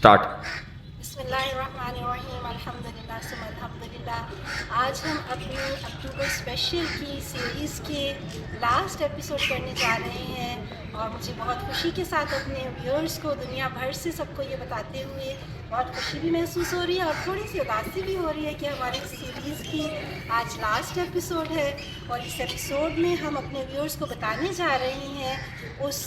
Start. بسم اللہ الرحمن الرحیم الحمدللہ ثم الحمدللہ. آج ہم اپنی اکتوبر اسپیشل کی سیریز کے لاسٹ ایپیسوڈ کرنے جا رہے ہیں، اور مجھے بہت خوشی کے ساتھ اپنے ویورز کو دنیا بھر سے سب کو یہ بتاتے ہوئے بہت خوشی بھی محسوس ہو رہی ہے اور تھوڑی سی اداسی بھی ہو رہی ہے کہ ہماری سیریز کی آج لاسٹ ایپیسوڈ ہے. اور اس ایپیسوڈ میں ہم اپنے ویورز کو بتانے جا رہے ہیں اس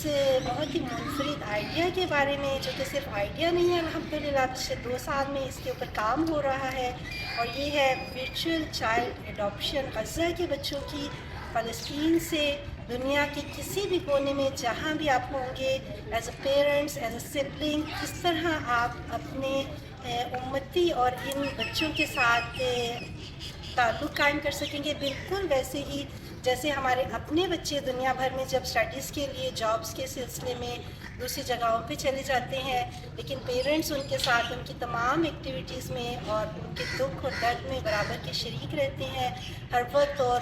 بہت ہی منفرد آئیڈیا کے بارے میں، جو کہ صرف آئیڈیا نہیں ہے، الحمدللہ پچھلے 2 سال میں اس کے اوپر کام ہو رہا ہے، اور یہ ہے ورچوئل چائلڈ ایڈاپشن. غزہ کے بچوں کی فلسطین سے دنیا کے کسی بھی کونے میں جہاں بھی آپ ہوں گے، as a parents, as a sibling, کس طرح آپ اپنے امتی اور ان بچوں کے ساتھ تعلق قائم کر سکیں گے. بالکل ویسے ہی جیسے ہمارے اپنے بچے دنیا بھر میں جب اسٹڈیز کے لیے، جابس کے سلسلے میں دوسری جگہوں پہ چلے جاتے ہیں، لیکن پیرنٹس ان کے ساتھ ان کی تمام ایکٹیویٹیز میں اور ان کے دکھ اور درد میں برابر کے شریک رہتے ہیں ہر وقت. اور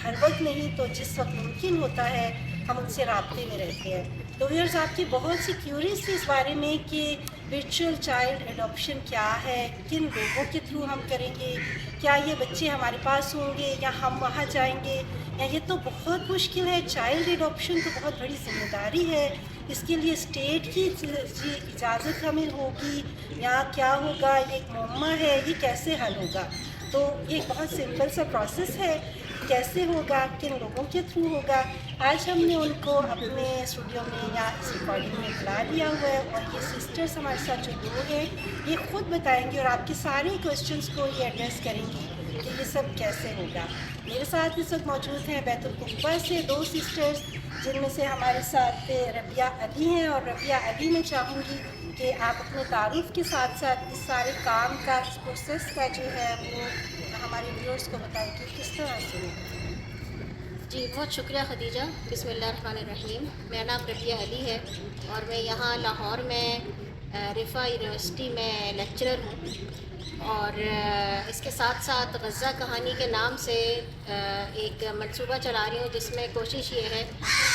ہر وقت نہیں تو جس وقت ممکن ہوتا ہے ہم ان سے رابطے میں رہتے ہیں. تو ویئرز، آپ کی بہت سی کیوریز تھی اس بارے میں کہ ورچوئل چائلڈ ایڈاپشن کیا ہے، کن لوگوں کے تھرو ہم کریں گے، کیا یہ بچے ہمارے پاس ہوں گے یا ہم وہاں جائیں گے، یا یہ تو بہت مشکل ہے. چائلڈ ایڈاپشن تو بہت بڑی ذمہ داری ہے، اس کے لیے اسٹیٹ کی اجازت ہمیں ہوگی یا کیا ہوگا، یہ ایک معمہ ہے، یہ کیسے حل ہوگا. تو یہ ایک بہت سمپل سا پروسیس ہے. کیسے ہوگا، کن لوگوں کے تھرو ہوگا، آج ہم نے ان کو اپنے اسٹوڈیو میں یا اس ریکارڈنگ میں بلا لیا ہوا ہے، اور یہ سسٹرس ہمارے ساتھ جو 2 ہیں یہ خود بتائیں گے اور آپ کے سارے کویسچنس کو یہ ایڈریس کریں گی کہ یہ سب کیسے ہوگا. میرے ساتھ اس وقت موجود ہیں بیت القبہ سے 2 سسٹرز، جن میں سے ہمارے ساتھ ربیہ علی ہیں. اور ربیہ علی، میں چاہوں گی کہ آپ اپنے تعارف کے ساتھ ساتھ اس سارے کام کا، اس پروسیس کا جو ہے وہ ہمارے ویورز کو بتائیں کہ کس طرح سے ہوگا. جی، بہت شکریہ خدیجہ. بسم اللہ الرحمن الرحیم. میرا نام ربیہ علی ہے اور میں یہاں لاہور میں رفا یونیورسٹی میں لیکچرر ہوں، اور اس کے ساتھ ساتھ غزہ کہانی کے نام سے ایک منصوبہ چلا رہی ہوں، جس میں کوشش یہ ہے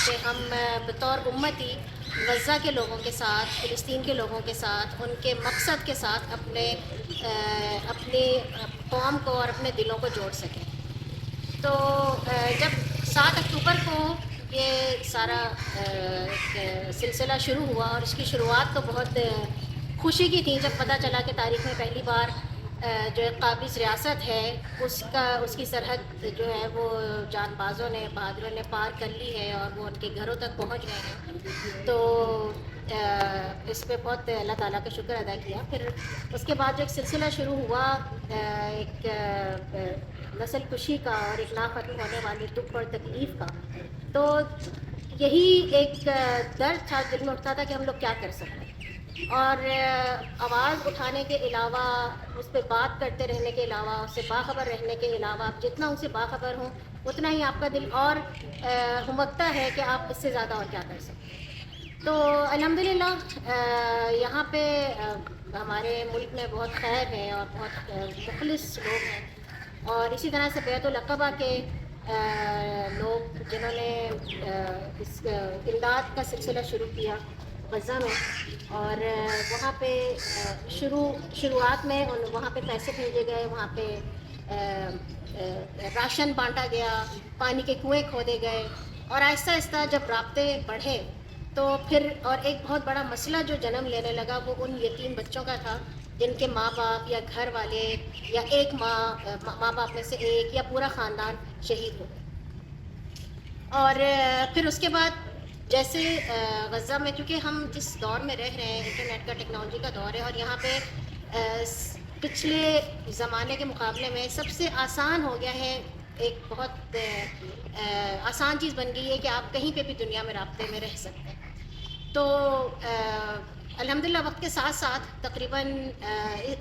کہ ہم بطور امتی غزہ کے لوگوں کے ساتھ، فلسطین کے لوگوں کے ساتھ، ان کے مقصد کے ساتھ اپنی قوم کو اور اپنے دلوں کو جوڑ سکیں. تو جب 7 اکتوبر کو یہ سارا سلسلہ شروع ہوا، اور اس کی شروعات تو بہت خوشی کی تھی جب پتہ چلا کہ تاریخ میں پہلی بار جو قابض ریاست ہے اس کی سرحد جو ہے وہ جان بازوں نے، بہادروں نے پار کر لی ہے اور وہ ان کے گھروں تک پہنچ گئے ہیں. تو اس پہ بہت اللہ تعالیٰ کا شکر ادا کیا. پھر اس کے بعد جو ایک سلسلہ شروع ہوا، ایک نسل کشی کا اور ایک نا ختم ہونے والی دکھ اور تکلیف کا، تو یہی ایک درد تھا دل میں اٹھتا تھا کہ ہم لوگ کیا کر سکتے ہیں. اور آواز اٹھانے کے علاوہ، اس پہ بات کرتے رہنے کے علاوہ، اس سے باخبر رہنے کے علاوہ، آپ جتنا ان سے باخبر ہوں اتنا ہی آپ کا دل اور ہمکتا ہے کہ آپ اس سے زیادہ اور کیا کر سکتے ہیں. تو الحمدللہ یہاں پہ ہمارے ملک میں بہت خیر ہے اور بہت مخلص لوگ ہیں، اور اسی طرح سے بیت العقبہ کے لوگ جنہوں نے اس امداد کا سلسلہ شروع کیا غزہ میں، اور وہاں پہ شروعات میں وہاں پہ پیسے بھیجے گئے، وہاں پہ راشن بانٹا گیا، پانی کے کنویں کھودے گئے، اور آہستہ آہستہ جب رابطے بڑھے تو پھر اور ایک بہت بڑا مسئلہ جو جنم لینے لگا وہ ان یتیم بچوں کا تھا جن کے ماں باپ یا گھر والے یا ایک ماں باپ میں سے ایک یا پورا خاندان شہید ہو گئے. اور پھر اس کے بعد جیسے غزہ میں، کیونکہ ہم جس دور میں رہ رہے ہیں انٹرنیٹ کا، ٹیکنالوجی کا دور ہے، اور یہاں پہ پچھلے زمانے کے مقابلے میں سب سے آسان ہو گیا ہے، ایک بہت آسان چیز بن گئی ہے کہ آپ کہیں پہ بھی دنیا میں رابطے میں رہ سکتے ہیں. تو الحمدللہ وقت کے ساتھ ساتھ تقریباً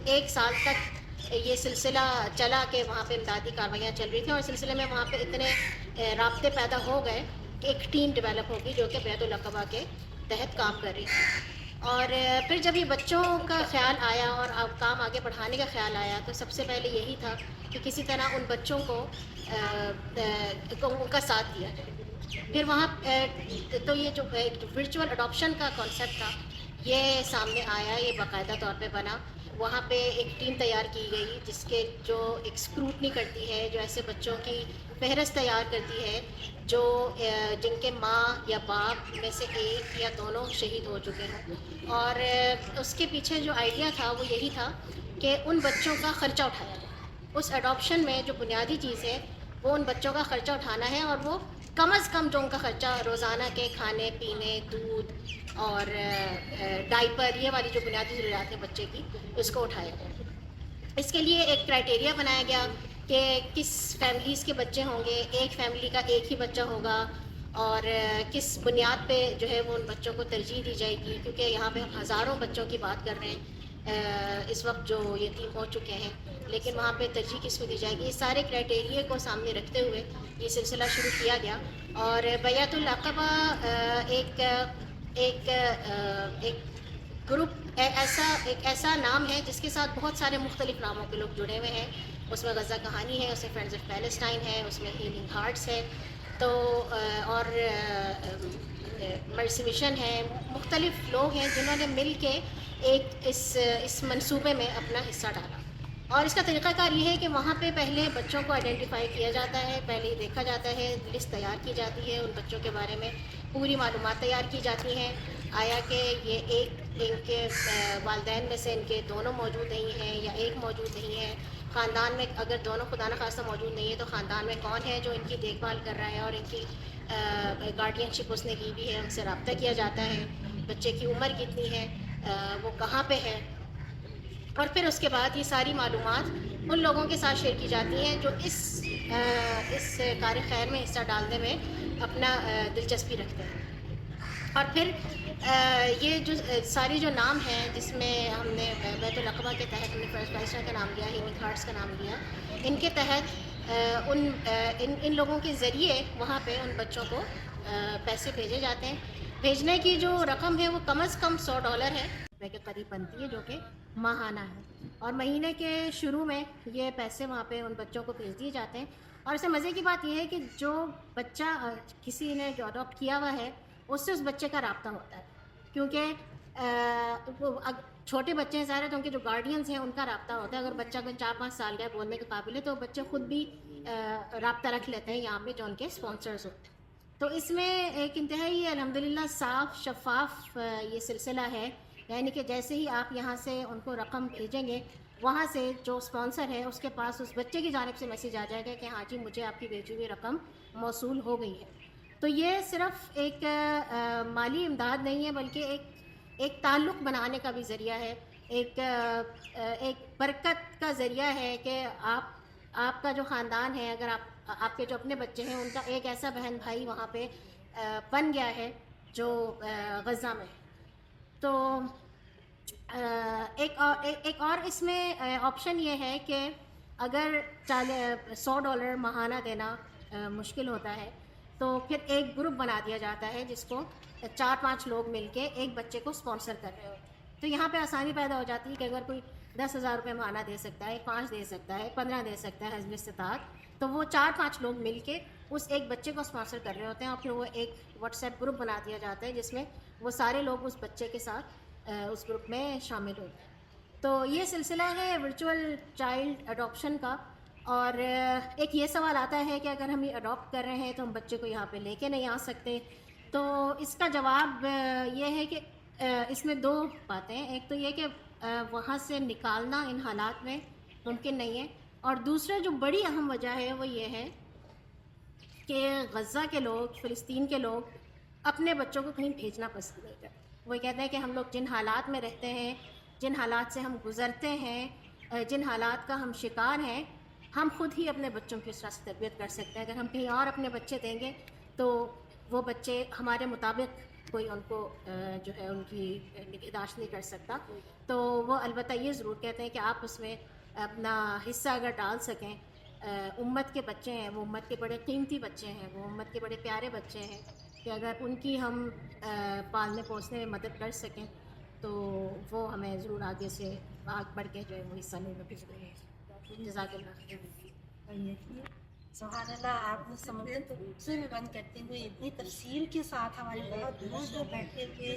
1 سال تک یہ سلسلہ چلا کہ وہاں پہ امدادی کاروائیاں چل رہی تھیں، اور سلسلے میں وہاں پہ اتنے رابطے پیدا ہو گئے کہ ایک ٹیم ڈیولپ ہوگی جو کہ بیت العقبہ کے تحت کام کر رہی تھی. اور پھر جب یہ بچوں کا خیال آیا اور کام آگے بڑھانے کا خیال آیا، تو سب سے پہلے یہی تھا کہ کسی طرح ان بچوں کو ان کا ساتھ دیا جائے. پھر وہاں تو یہ جو ورچوئل اڈاپشن کا کانسیپٹ تھا، یہ سامنے آیا، یہ باقاعدہ طور پہ بنا. وہاں پہ ایک ٹیم تیار کی گئی جس کے جو ایک اسکروٹنی کرتی ہے، جو ایسے بچوں کی فہرست تیار کرتی ہے جو جن کے ماں یا باپ میں سے ایک یا دونوں شہید ہو چکے ہیں. اور اس کے پیچھے جو آئیڈیا تھا وہ یہی تھا کہ ان بچوں کا خرچہ اٹھایا جائے. اس اڈاپشن میں جو بنیادی چیز ہے وہ ان بچوں کا خرچہ اٹھانا ہے، اور وہ کم از کم جو ان کا خرچہ روزانہ کے کھانے پینے، دودھ اور ڈائپر، یہ والی جو بنیادی ضروریات ہیں بچے کی، اس کو اٹھایا جائے. اس کے لیے ایک کرائٹیریا بنایا گیا کہ کس فیملیز کے بچے ہوں گے، ایک فیملی کا ایک ہی بچہ ہوگا، اور کس بنیاد پہ جو ہے وہ ان بچوں کو ترجیح دی جائے گی، کیونکہ یہاں پہ ہم ہزاروں بچوں کی بات کر رہے ہیں اس وقت جو یتیم ہو چکے ہیں، لیکن وہاں پہ ترجیح کس کو دی جائے گی. اس سارے کرائٹیریا کو سامنے رکھتے ہوئے یہ سلسلہ شروع کیا گیا. اور بیعت العقبہ ایک ایک ایک گروپ ایک ایسا نام ہے جس کے ساتھ بہت سارے مختلف ناموں کے لوگ جڑے ہوئے ہیں. اس میں غزہ کہانی ہے، اس میں فرینڈز آف پیلسٹائن ہے، اس میں ہیلنگ ہارٹس ہے، تو اور مرسی مشن ہے. مختلف لوگ ہیں جنہوں نے مل کے ایک اس منصوبے میں اپنا حصہ ڈالا. اور اس کا طریقہ کار یہ ہے کہ وہاں پہ پہلے بچوں کو آئیڈینٹیفائی کیا جاتا ہے، پہلے ہی دیکھا جاتا ہے، لسٹ تیار کی جاتی ہے، ان بچوں کے بارے میں پوری معلومات تیار کی جاتی ہیں. آیا کہ یہ ان کے والدین میں سے ان کے دونوں موجود نہیں ہیں یا ایک موجود نہیں ہے، خاندان میں اگر دونوں خدا نخواستہ موجود نہیں ہے تو خاندان میں کون ہے جو ان کی دیکھ بھال کر رہا ہے اور ان کی گارڈین شپ اس نے کی بھی ہے. ان سے رابطہ کیا جاتا ہے، بچے کی عمر کتنی ہے، وہ کہاں پہ ہے، اور پھر اس کے بعد یہ ساری معلومات ان لوگوں کے ساتھ شیئر کی جاتی ہیں جو اس کار خیر میں حصہ ڈالنے میں اپنا دلچسپی رکھتے ہیں. اور پھر یہ جو ساری جو نام ہیں جس میں ہم نے بیت العقبہ کے تحت ہم نے فرسٹ پائسٹر کا نام لیا، ہیلنگ ہارٹس کا نام لیا، ان کے تحت ان لوگوں کے ذریعے وہاں پہ ان بچوں کو پیسے بھیجے جاتے ہیں. بھیجنے کی جو رقم ہے وہ کم از کم $100 ہے، روپے کے قریب بنتی ہے، جو کہ ماہانہ ہے. اور مہینے کے شروع میں یہ پیسے وہاں پہ ان بچوں کو بھیج دیے جاتے ہیں. اور اس میں مزے کی بات یہ ہے کہ جو بچہ کسی نے جو اڈاپٹ کیا ہوا ہے اس سے اس بچے کا رابطہ ہوتا ہے، کیونکہ چھوٹے بچے ہیں ظاہر ہے تو ان کے جو گارڈینز ہیں ان کا رابطہ ہوتا ہے. اگر بچہ کوئی 4-5 سال کا ہے، بولنے کے قابل ہے، تو بچے خود بھی رابطہ رکھ لیتے ہیں یہاں پہ جو ان کے اسپانسرز ہوتے ہیں. تو اس میں ایک انتہائی الحمدللہ صاف شفاف یہ سلسلہ ہے، یعنی کہ جیسے ہی آپ یہاں سے ان کو رقم بھیجیں گے، وہاں سے جو اسپانسر ہے اس کے پاس اس بچے کی جانب سے میسیج آ جائے گا کہ ہاں جی مجھے آپ کی بھیجی ہوئی رقم موصول ہو گئی ہے. تو یہ صرف ایک مالی امداد نہیں ہے بلکہ ایک تعلق بنانے کا بھی ذریعہ ہے، ایک برکت کا ذریعہ ہے کہ آپ کا جو خاندان ہے، اگر آپ کے جو اپنے بچے ہیں ان کا ایک ایسا بہن بھائی وہاں پہ بن گیا ہے جو غزہ میں. تو ایک اور اس میں آپشن یہ ہے کہ اگر $100 ماہانہ دینا مشکل ہوتا ہے تو پھر ایک گروپ بنا دیا جاتا ہے جس کو 4-5 لوگ مل کے ایک بچے کو اسپانسر کر رہے ہوتے ہیں. تو یہاں پہ آسانی پیدا ہو جاتی ہے کہ اگر کوئی $10,000 ماہانہ دے سکتا ہے، 5 دے سکتا ہے، 15 دے سکتا ہے حسب استطاعت، تو وہ 4-5 لوگ مل کے اس ایک بچے کو اسپانسر کر رہے ہوتے ہیں. اور پھر وہ ایک واٹس ایپ گروپ بنا دیا جاتا ہے جس میں وہ سارے لوگ اس بچے کے ساتھ اس گروپ میں شامل ہوتے ہیں. تو یہ سلسلہ ہے ورچوئل چائلڈ اڈاپشن کا. اور ایک یہ سوال آتا ہے کہ اگر ہم یہ اڈاپٹ کر رہے ہیں تو ہم بچے کو یہاں پہ لے کے نہیں آ سکتے. تو اس کا جواب یہ ہے کہ اس میں 2 باتیں ہیں. ایک تو یہ کہ وہاں سے نکالنا ان حالات میں ممکن نہیں ہے، اور دوسرا جو بڑی اہم وجہ ہے وہ یہ ہے کہ غزہ کے لوگ، فلسطین کے لوگ اپنے بچوں کو کہیں بھیجنا پسند نہیں کرتے. وہ کہتے ہیں کہ ہم لوگ جن حالات میں رہتے ہیں، جن حالات سے ہم گزرتے ہیں، جن حالات کا ہم شکار ہیں، ہم خود ہی اپنے بچوں کی اس طرح سے تربیت کر سکتے ہیں. اگر ہم کہیں اور اپنے بچے دیں گے تو وہ بچے ہمارے مطابق کوئی ان کو جو ہے ان کی نگہداشت نہیں کر سکتا. تو وہ البتہ یہ ضرور کہتے ہیں کہ آپ اس میں اپنا حصہ اگر ڈال سکیں. امت کے بچے ہیں، وہ امت کے بڑے قیمتی بچے ہیں، وہ امت کے بڑے پیارے بچے ہیں، کہ اگر ان کی ہم پالنے پوسنے میں مدد کر سکیں تو وہ ہمیں ضرور آگے سے آگ بڑھ کے جو ہے وہ حصہ لینے میں ضرور ہے. جزاک اللہ خیر. سبحان اللہ، آپ نے سمندر کو سے بھی بند کرتے ہوئے اتنی تفصیل کے ساتھ ہمارے بہت دور دور بیٹھے ہوئے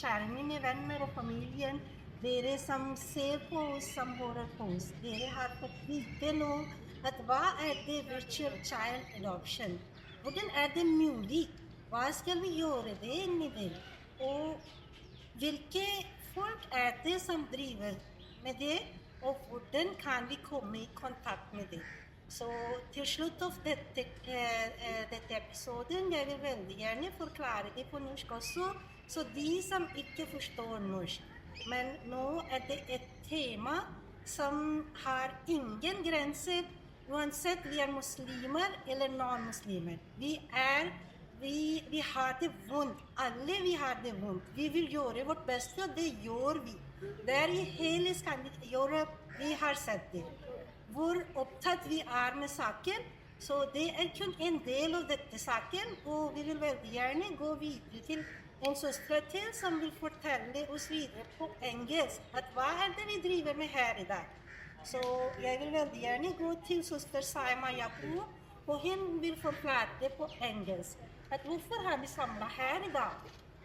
Charmin Renner of Chameleon, there is some safe pose, some horror pose. There are Vitello, at war at the virtual child adoption. Wouldn't at the music, was can be your day, och vilke folk är det som driver med det och hur kan vi komma i kontakt med det? Så till slut av detta episoden jag vill väldigt gärna förklara det på norska också, så de som inte förstår norsk. Men nu är det ett tema som har ingen gränser, oavsett vi är muslimer eller non-muslimer. Vi har det vondt. Alle vi har det vondt. Vi vil gjøre vårt beste, og det gjør vi. Det er i hele Skandinavia vi har sett det. Hvor opptatt vi er med saken. Så det er kun en del av dette saken, og vi vil veldig gjerne gå videre til en søster til som vil fortelle oss videre på engelsk at hva er det vi driver med her i dag. Så jeg vil veldig gjerne gå til søster Saima Yapu, og hun vil forklare det på engelsk. at hvorfor har vi samla her i dag.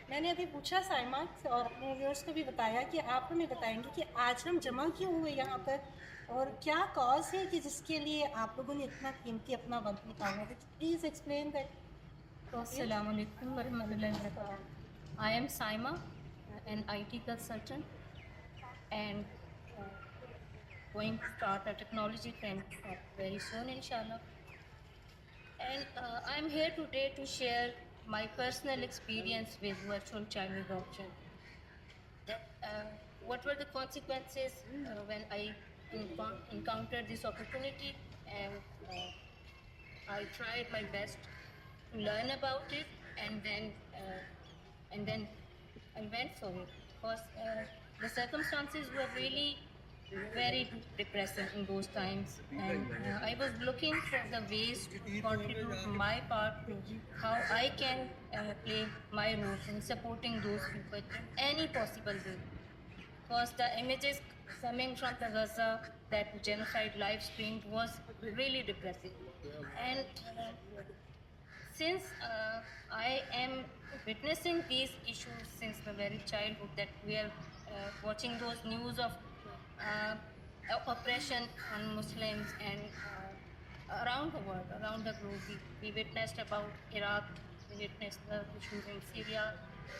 میں نے ابھی پوچھا سائمہ اور اپنے viewers کو بھی بتایا کہ آپ ہمیں بتائیں گے کہ آج ہم جمع کیوں ہوئے یہاں پر اور کیا کاز ہے کہ جس کے لیے آپ لوگوں نے اتنا قیمتی اپنا وقت نکالا ہے. Please explain that. السلام علیکم ورحمۃ اللہ وبرکاتہ. I am Saima, an IT consultant, and going to start a technology trend very soon, inshallah. And I'm here today to share my personal experience with virtual child adoption. What were the consequences when I encountered this opportunity, and I tried my best to learn about it, and then I went for it because the circumstances were really very depressing in those times, and I was looking for the ways to contribute my part to how I can play my role in supporting those people in any possible way. Because the images coming from the Gaza, that genocide live streamed, was really depressing. And since I am witnessing these issues since the very childhood, that we are watching those news of oppression on Muslims and around the world, around the globe. We witnessed about Iraq, we witnessed the issues in Syria,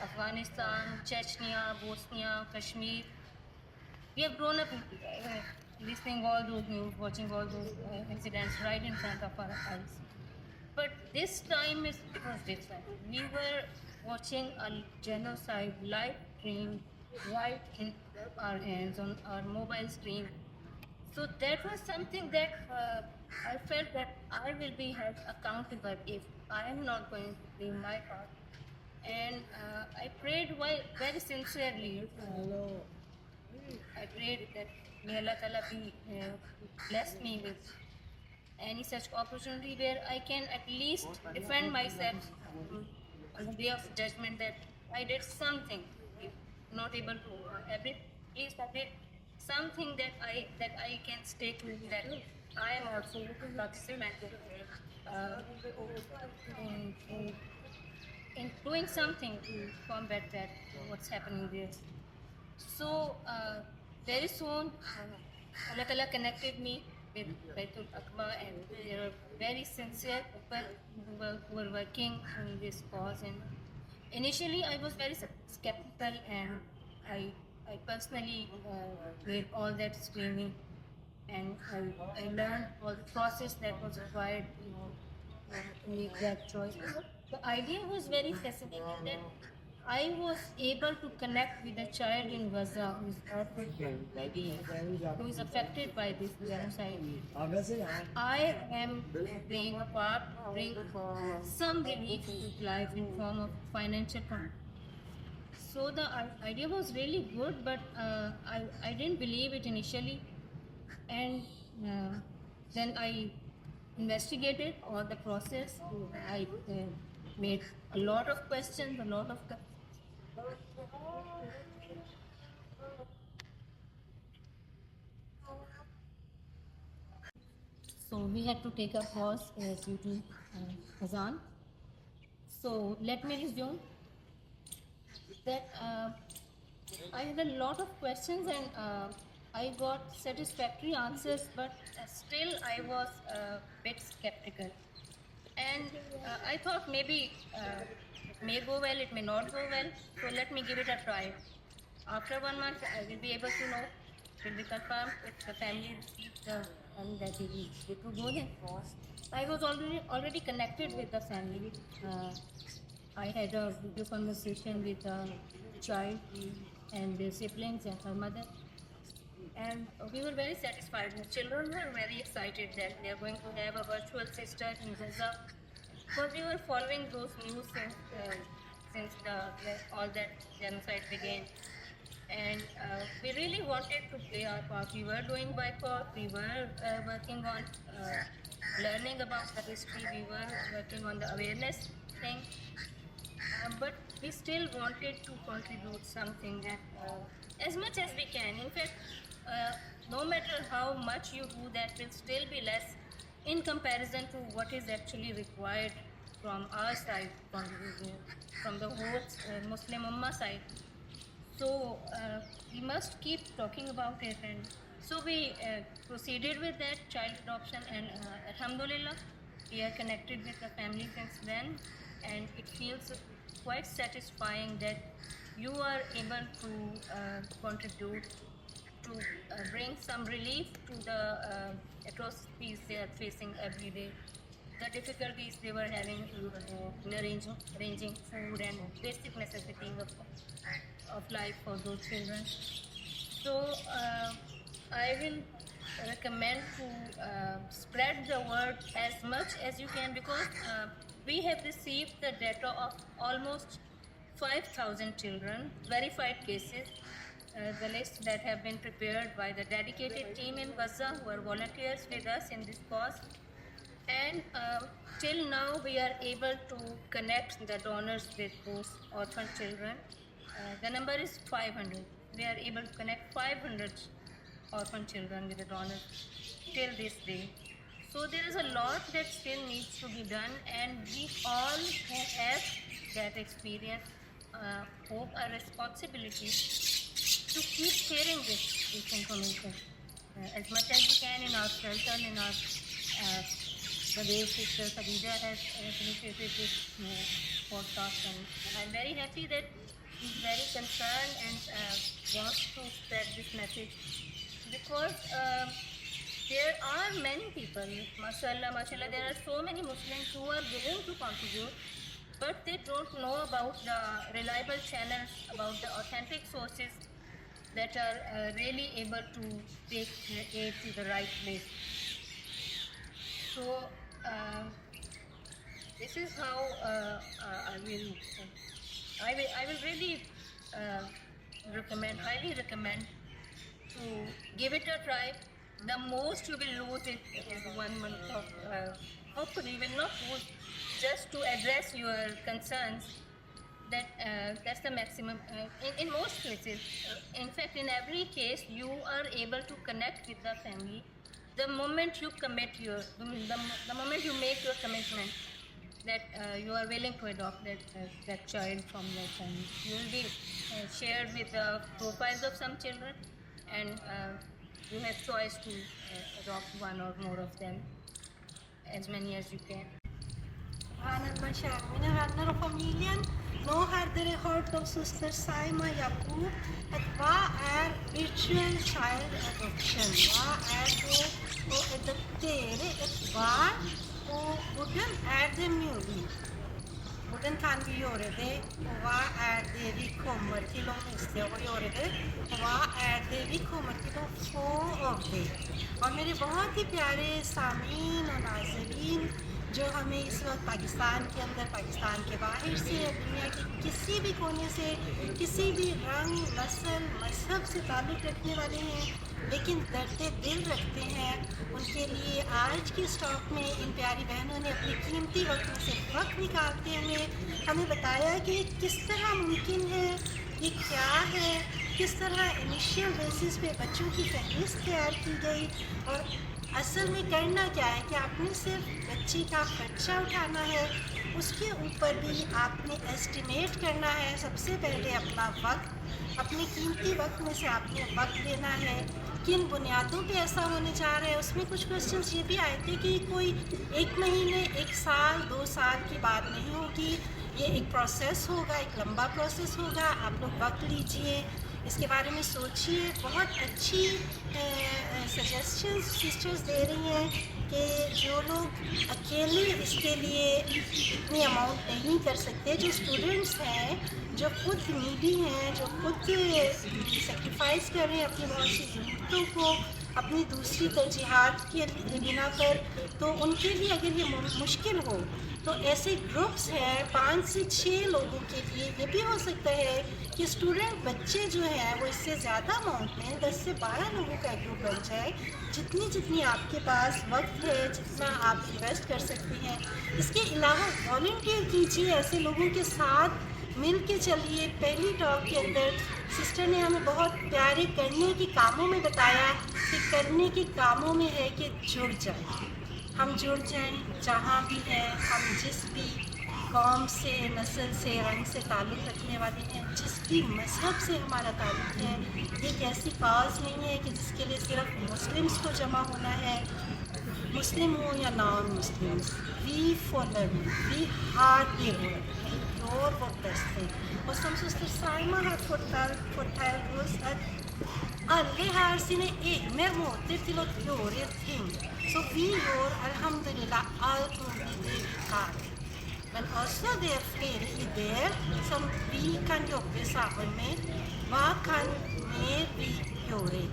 Afghanistan, Chechnya, Bosnia, Kashmir. We have grown up listening all those news, watching all those incidents right in front of our eyes. But this time it was different. We were watching a genocide live stream right in our hands on our mobile screen. So that was something that I felt that I will be held accountable if I am not going to do my part. And I prayed very sincerely. I prayed that may Allah Ta'ala bless me with any such opportunity where I can at least defend myself on the day of judgment, that I did something. If not able to every, at least I did something that I can stay to, that I am also participating in doing something to combat that what's happening there. So very soon Allah Ta'ala connected me with Baitul Aqba, and they are very sincere people who were working on this cause. And initially I was very skeptical, and I personally did all that screening, and I learned all the process that was required to make that choice. The idea was very fascinating, that I was able to connect with a child in Gaza who is affected by this genocide. I am playing a part, bring some relief to his life in form of financial fund. So the idea was really good, but I didn't believe it initially, and then I investigated all the process. I made a lot of questions, a lot of So we had to take a pause due to Azan. So let me resume that I had a lot of questions and I got satisfactory answers, but still I was a bit skeptical. And I thought maybe it may go well, it may not go well, so let me give it a try. After 1 month, I will be able to know, will be confirmed if the family received the and that it is good to go then. I was already connected with the family. I had a video conversation with the child and their siblings and her mother. And we were very satisfied. The children were very excited that they are going to have a virtual sister in Gaza. Because we were following those news since all that genocide began. And we really wanted to play our part. We were doing boycott, we were working on learning about the history, we were working on the awareness thing. But we still wanted to contribute something that as much as we can. In fact, no matter how much you do, that will still be less in comparison to what is actually required from our side, from the whole Muslim Ummah side. So we must keep talking about it, and so we proceeded with that child adoption, and Alhamdulillah, we are connected with the family since then, and it feels quite satisfying that you are able to contribute to bring some relief to the atrocities they are facing every day, the difficulties they were having in arranging food and basic necessities of life for those children. So I will recommend to spread the word as much as you can, because we have received the data of almost 5,000 children, verified cases, the list that have been prepared by the dedicated team in Gaza who are volunteers with us in this cause. And till now we are able to connect the donors with those orphan children. The number is 500. We are able to connect 500 orphan children with the donors till this day. So there is a lot that still needs to be done, and we all have that experience, hope, a responsibility to keep sharing this information as much as we can in our shelter, in our the way Sister Khadija has initiated this podcast, and I'm very happy that he's very concerned and wants to spread this message, because there are many people, mashallah, there are so many Muslims who are willing to contribute, but they don't know about the reliable channels, about the authentic sources that are really able to take aid to the right place. So this is how I will really highly recommend to give it a try. The most you will lose is 1 month of, hopefully you will not lose, just to address your concerns. That's the maximum. In most cases, in fact, in every case, you are able to connect with the family. The moment you commit the moment you make your commitment that you are willing to adopt that child from that family, you will be shared with the profiles of some children, and you have choice to adopt one or more of them, as many as you can. Subhanallah, kjære venner og familien. Nå har dere hørt av søster Saima Yaqub at hva er virtual child adoption? Hva er det å adoptere et barn, og hvordan er det mulig? Hvordan kan vi gjøre det, og hva er det vi kommer til å miste å gjøre det, og hva er det vi kommer til å få av det? اور میرے بہت ہی پیارے سامعین اور ناظرین جو ہمیں اس وقت پاکستان کے اندر، پاکستان کے باہر سے، دنیا کے کسی بھی کونے سے، کسی بھی رنگ، نسل، مذہب سے تعلق رکھنے والے ہیں لیکن درد دل رکھتے ہیں، ان کے لیے آج کی اسٹاک میں ان پیاری بہنوں نے اپنی قیمتی وقت میں سے وقت نکالتے ہوئے ہمیں بتایا کہ کس طرح ممکن ہے، یہ کیا ہے، کس طرح انیشیل بیسس پہ بچوں کی فہرست تیار کی گئی، اور اصل میں کرنا کیا ہے کہ آپ نے صرف بچے کا خرچہ اٹھانا ہے، اس کے اوپر بھی آپ نے ایسٹیمیٹ کرنا ہے سب سے پہلے اپنا وقت، اپنے قیمتی وقت میں سے آپ نے وقت لینا ہے، کن بنیادوں پہ ایسا ہونے جا رہا ہے۔ اس میں کچھ کوشچنس یہ بھی آئے تھے کہ کوئی 1 مہینے 1 سال 2 سال کی بات نہیں ہوگی، یہ ایک پروسیس ہوگا، ایک لمبا پروسیس ہوگا، آپ لوگ وقت لیجئے، اس کے بارے میں سوچئے۔ بہت اچھی سجیشنز سسٹرز دے رہی ہیں کہ جو لوگ اکیلے اس کے لیے اتنی اماؤنٹ نہیں کر سکتے، جو اسٹوڈنٹس ہیں، جو خود نیڈی ہیں، جو خود سیکریفائز کر رہے ہیں اپنی بہت سی ضرورتوں کو اپنی دوسری ترجیحات کے بنا پر، تو ان کے لیے اگر یہ مشکل ہو تو ایسے گروپس ہیں 5 سے 6 لوگوں کے لیے۔ یہ بھی ہو سکتا ہے کہ اسٹوڈنٹ بچے جو ہیں وہ اس سے زیادہ اماؤنٹ میں 10 سے 12 لوگوں کا گروپ بن جائے، جتنی آپ کے پاس وقت ہے، جتنا آپ انویسٹ کر سکتے ہیں۔ اس کے علاوہ والنٹیئر کیجیے، ایسے لوگوں کے ساتھ مل کے چلیے۔ پہلی ٹاک کے اندر سسٹر نے ہمیں بہت پیارے کرنے کے کاموں میں بتایا کہ کرنے کے کاموں میں ہے کہ جڑ جائیں، ہم جڑ جائیں جہاں بھی ہیں، ہم جس بھی قوم سے، نسل سے، رنگ سے تعلق رکھنے والے ہیں، جس بھی مذہب سے ہمارا تعلق ہے۔ یہ ایک ایسی کاز نہیں ہے کہ جس کے لیے صرف مسلمس کو جمع ہونا ہے، مسلم ہوں یا non Muslims, we for learning, we heard the اور وہ بeste. Och som syster Salma har fortalt oss att alle har sine egne måter til å gjøre ting. Så vi gjør alhamdulillah alt mulig det vi kan. Men også det er flere ideer som vi kan jobbe sammen med. Hva kan vi gjøre?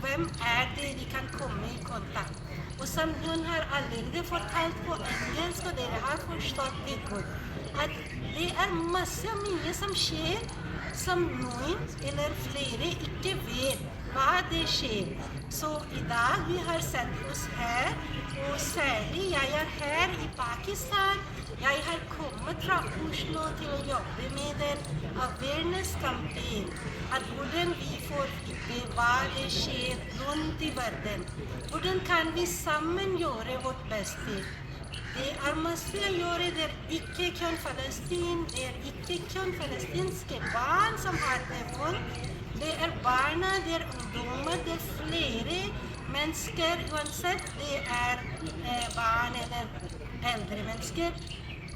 Hvem er det vi kan komme i kontakt? Og som hun har allerede fortalt på engelsk, og dere har forstått det godt, at det er masse mye som skjer som noen eller flere ikke vet hva det skjer. Så i dag vi har sett oss her, og særlig jeg er her i Pakistan. Jeg har kommet fra Oslo til å jobbe med en awareness campaign. At hvordan vi får vite hva det skjer rundt i verden. Hvordan kan vi sammen gjøre vårt beste? Det er masse å gjøre. Det er ikke kun Palestin, det er ikke kun palestinske barn som har det vondt. Det er barna, det er ungdommer, det er flere mennesker, uansett det er barn eller eldre mennesker.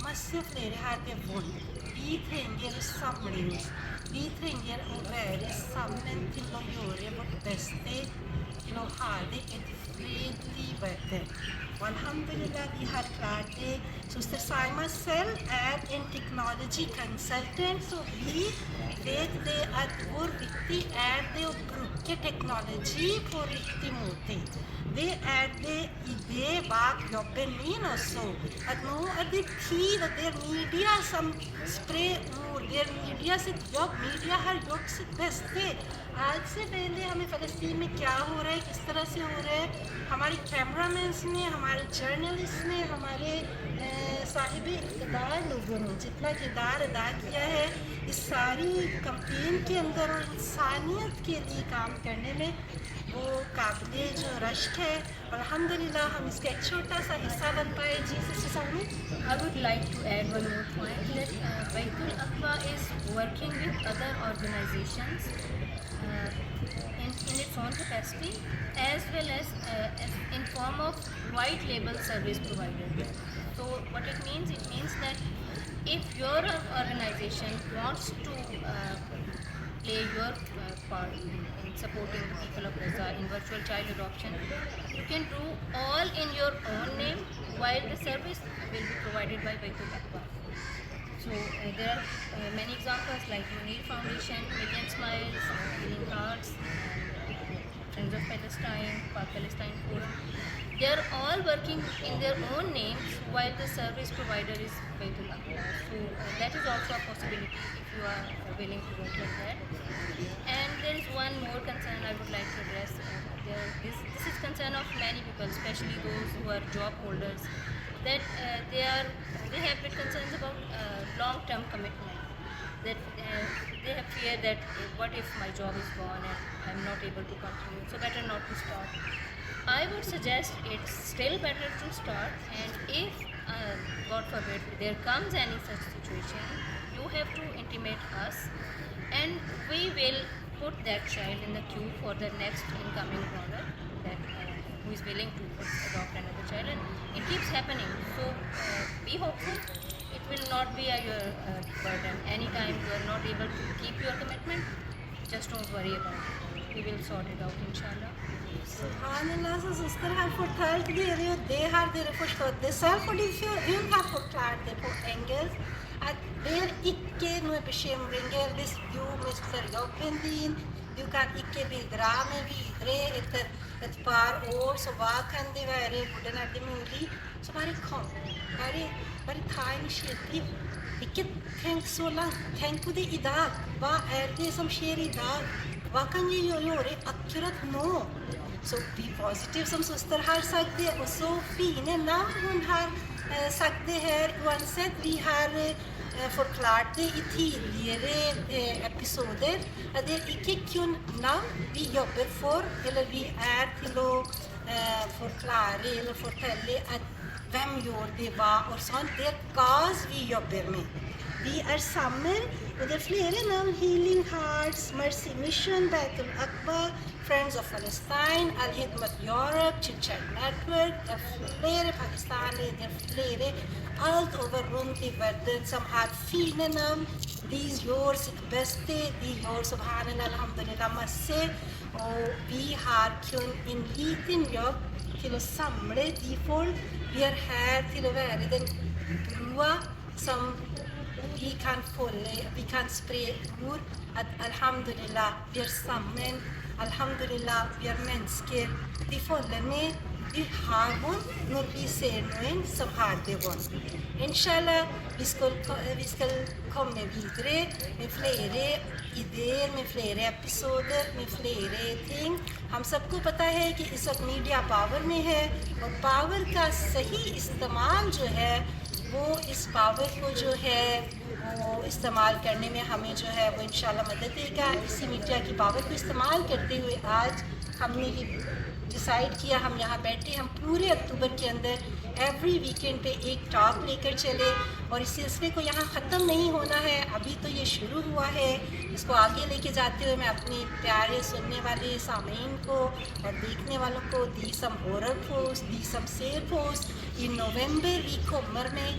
Masse flere har det vondt. Vi trenger å samle oss. Vi trenger å være sammen til å gjøre vårt beste, til å ha det et fredelig verden. Og alhamdulillah, vi har klart det. Søster Salma selv er en technology consultant, så vi vet det at hvor viktig er det å bruke teknologi på riktig måte. Det er det idé bak jobben min også. At nå er det tid, og det er media som sprer ord. Det er media sitt jobb. Media har gjort sitt beste. آج سے پہلے ہمیں فلسطین میں کیا ہو رہا ہے، کس طرح سے ہو رہا ہے، ہمارے کیمرہ مینس نے، ہمارے جرنلسٹ نے، ہمارے صاحب اقتدار لوگوں نے جتنا کردار ادا کیا ہے اس ساری کمپین کے اندر اور انسانیت کے لیے کام کرنے میں، وہ قابل جو رشک ہے. اور الحمدللہ ہم اس کا ایک چھوٹا سا حصہ بن پائے. جی sister سالمی. I would like to add one more point that Baitul Aqwa is working with other organizations in its own capacity as well as in form of white label service provider. So what it means that if your organization wants to play your part in supporting the people of Gaza in virtual child adoption, you can do all in your own name while the service will be provided by Baitul Aqwa. So there are many examples like Munir Foundation, Million Smiles, Healing Hearts, Friends of Palestine, Palestine Forum. They are all working in their own names while the service provider is Baitul Aqwa. So that is also a possibility if you are willing to work like that. And there is one I would like to address. This is concern of many people, especially those who are job holders, that they have big concerns about long-term commitment. That they have fear that what if my job is gone and I'm not able to continue, so better not to start. I would suggest it's still better to start, and if God forbid there comes any such situation, you have to intimate us, and we will put that child in the queue for the next incoming donor that who is willing to adopt another child, and it keeps happening. So be hopeful. It will not be your burden. Anytime you are not able to keep your commitment, just don't worry about it. We will sort it out, inshallah. Subhanallah, så syster har fortalt dere, og det har dere forstått det selv, fordi hun har forklart det på engelsk, at det er ikke noen bekymringer hvis du mister jobben din, du kan ikke bidra med videre etter et par år, så hva kan det være, hvordan er det mulig? Så bare kom, bare ta initiativ. Ikke tenk så langt, tenk på det i dag. Hva er det som skjer i dag? Hva kan jeg gjøre akkurat nå? Så be positiv, som søster har sagt det, og så fine navn hun har sagt det her. Uansett, vi har forklart det i tidligere episoder, at det er ikke kun navn vi jobber for, eller vi er til å forklare eller fortelle at hvem gjør det hva og sånn. Det er gass vi jobber med. Vi er sammen, og det er flere navn: Healing Hearts, Mercy Mission, Baitul Aqba, Friends of Palestine, Al-Hidmat Europe, Chit-Chat Network. Det er flere pakistanere, det er flere alt over rundt i verden som har fine navn. De gjør sitt beste, de gjør subhanallah, alhamdulillah, masse. Og vi har kun en liten jobb til å samle de folk. Vi er her til å være den brua som vi kan følge, vi kan spre ord, at alhamdulillah, vi er sammen, alhamdulillah, vi er mennesker. Vi følger med, vi har vondt når vi ser noen som har det vondt. Inshallah, vi skal komme videre med flere ideer, med flere episoder, med flere ting. ہم سب کو پتہ ہے کہ اس وقت media power میں ہے، اور power کا صحیح استعمال جو ہے وہ اس پاور کو جو ہے وہ استعمال کرنے میں ہمیں جو ہے وہ انشاءاللہ مدد دے گا. اسی میڈیا کی پاور کو استعمال کرتے ہوئے آج ہم نے یہ ڈیسائیڈ کیا، ہم یہاں بیٹھے، ہم پورے اکتوبر کے اندر ایوری ویکینڈ پہ ایک ٹاک لے کر چلے، اور اس سلسلے کو یہاں ختم نہیں ہونا ہے، ابھی تو یہ شروع ہوا ہے. اس کو آگے لے کے جاتے ہوئے میں اپنے پیارے سننے والے سامعین کو اور دیکھنے والوں کو دی سم ہورر پوسٹ، دی سم سیر post in November vi kommer med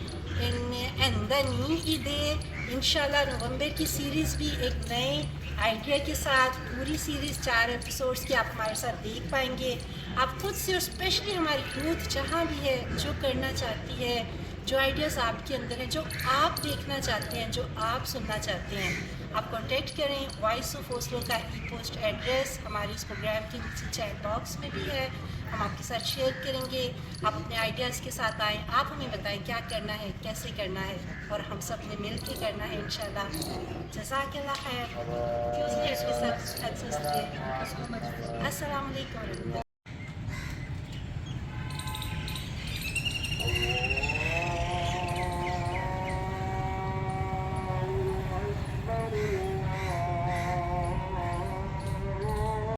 en enda ny idé. انشاءاللہ نومبر کی سیریز بھی ایک نئے آئیڈیا کے ساتھ، پوری سیریز 4 ایپیسوڈز کی آپ ہمارے ساتھ دیکھ پائیں گے. آپ خود سے، اور اسپیشلی ہماری یوتھ جہاں بھی ہے، جو کرنا چاہتی ہے، جو آئیڈیاز آپ کے اندر ہیں، جو آپ دیکھنا چاہتے ہیں، جو آپ سننا چاہتے ہیں، آپ کانٹیکٹ کریں. وائس آف اوسلو کا ای پوسٹ ایڈریس ہمارے اس پروگرام کے نیچے چیٹ باکس میں بھی ہے، ہم آپ کے ساتھ شیئر کریں گے. آپ اپنے آئیڈیاز کے ساتھ آئیں، آپ ہمیں بتائیں کیا کرنا ہے، کیسے کرنا ہے، اور ہم سب نے مل کے کرنا ہے انشاءاللہ. جزاک اللہ خیر. السلام علیکم ورحمۃ اللہ.